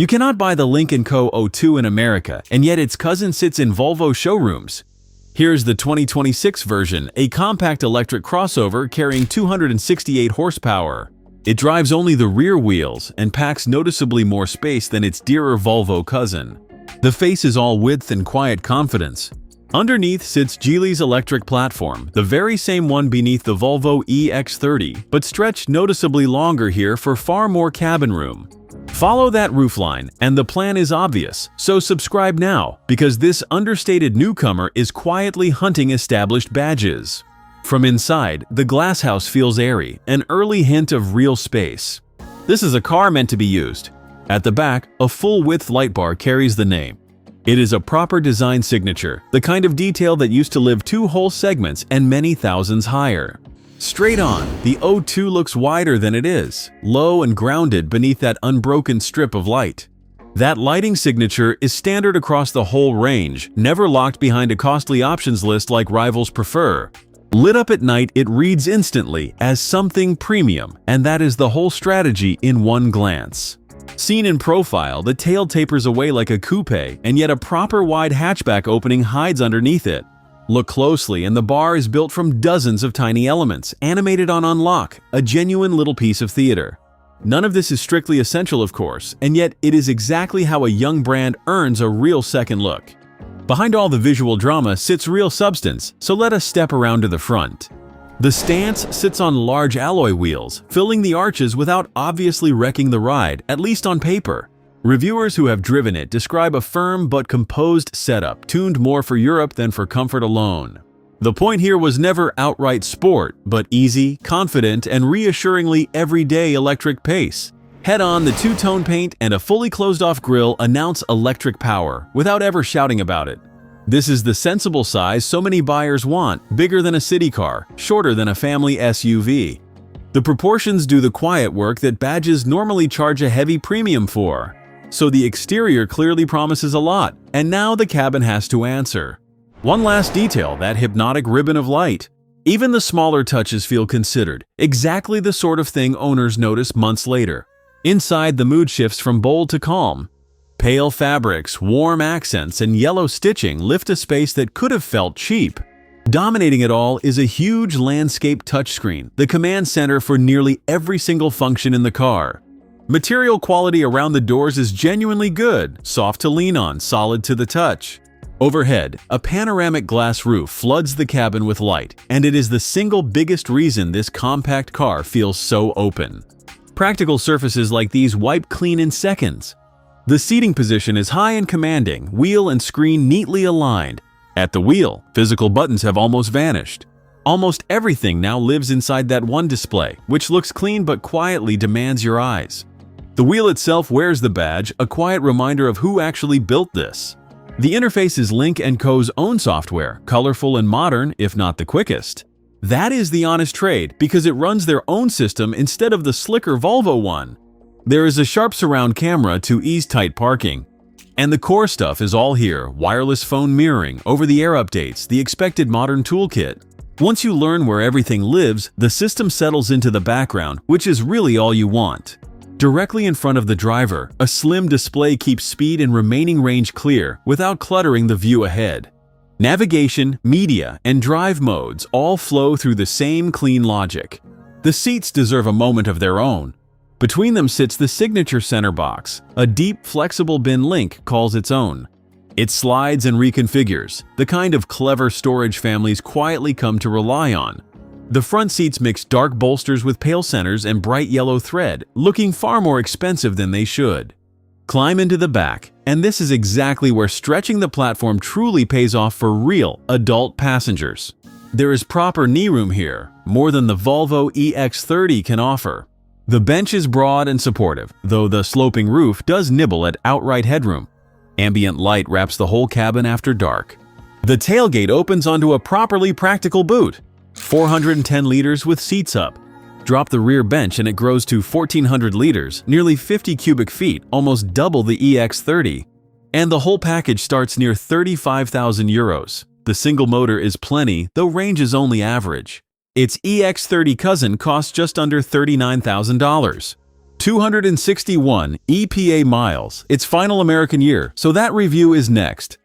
You cannot buy the Lynk Co. O2 in America, and yet its cousin sits in Volvo showrooms. Here's the 2026 version, a compact electric crossover carrying 268 horsepower. It drives only the rear wheels and packs noticeably more space than its dearer Volvo cousin. The face is all width and quiet confidence. Underneath sits Geely's electric platform, the very same one beneath the Volvo EX30, but stretched noticeably longer here for far more cabin room. Follow that roofline, and the plan is obvious, so subscribe now, because this understated newcomer is quietly hunting established badges. From inside, the glasshouse feels airy, an early hint of real space. This is a car meant to be used. At the back, a full-width light bar carries the name. It is a proper design signature, the kind of detail that used to live 2 whole segments and many thousands higher. Straight on, the O2 looks wider than it is, low and grounded beneath that unbroken strip of light. That lighting signature is standard across the whole range, never locked behind a costly options list like rivals prefer. Lit up at night, it reads instantly as something premium, and that is the whole strategy in one glance. Seen in profile, the tail tapers away like a coupe, and yet a proper wide hatchback opening hides underneath it. Look closely, and the bar is built from dozens of tiny elements, animated on unlock, a genuine little piece of theater. None of this is strictly essential, of course, and yet it is exactly how a young brand earns a real second look. Behind all the visual drama sits real substance, so let us step around to the front. The stance sits on large alloy wheels, filling the arches without obviously wrecking the ride, at least on paper. Reviewers who have driven it describe a firm but composed setup, tuned more for Europe than for comfort alone. The point here was never outright sport, but easy, confident, and reassuringly everyday electric pace. Head-on, the two-tone paint and a fully closed-off grille announce electric power, without ever shouting about it. This is the sensible size so many buyers want, bigger than a city car, shorter than a family SUV. The proportions do the quiet work that badges normally charge a heavy premium for. So the exterior clearly promises a lot, and now the cabin has to answer. One last detail, that hypnotic ribbon of light. Even the smaller touches feel considered, exactly the sort of thing owners notice months later. Inside, the mood shifts from bold to calm. Pale fabrics, warm accents, and yellow stitching lift a space that could have felt cheap. Dominating it all is a huge landscape touchscreen, the command center for nearly every single function in the car. Material quality around the doors is genuinely good, soft to lean on, solid to the touch. Overhead, a panoramic glass roof floods the cabin with light, and it is the single biggest reason this compact car feels so open. Practical surfaces like these wipe clean in seconds. The seating position is high and commanding, wheel and screen neatly aligned. At the wheel, physical buttons have almost vanished. Almost everything now lives inside that one display, which looks clean but quietly demands your eyes. The wheel itself wears the badge, a quiet reminder of who actually built this. The interface is Lynk & Co.'s own software, colorful and modern, if not the quickest. That is the honest trade, because it runs their own system instead of the slicker Volvo one. There is a sharp surround camera to ease tight parking. And the core stuff is all here: wireless phone mirroring, over-the-air updates, the expected modern toolkit. Once you learn where everything lives, the system settles into the background, which is really all you want. Directly in front of the driver, a slim display keeps speed and remaining range clear without cluttering the view ahead. Navigation, media, and drive modes all flow through the same clean logic. The seats deserve a moment of their own. Between them sits the signature center box, a deep, flexible bin Lynk calls its own. It slides and reconfigures, the kind of clever storage families quietly come to rely on. The front seats mix dark bolsters with pale centers and bright yellow thread, looking far more expensive than they should. Climb into the back, and this is exactly where stretching the platform truly pays off for real adult passengers. There is proper knee room here, more than the Volvo EX30 can offer. The bench is broad and supportive, though the sloping roof does nibble at outright headroom. Ambient light wraps the whole cabin after dark. The tailgate opens onto a properly practical boot. 410 liters with seats up. Drop the rear bench and it grows to 1,400 liters, nearly 50 cubic feet, almost double the EX30. And the whole package starts near 35,000 euros. The single motor is plenty, though range is only average. Its EX30 cousin costs just under $39,000. 261 EPA miles, its final American year, so that review is next.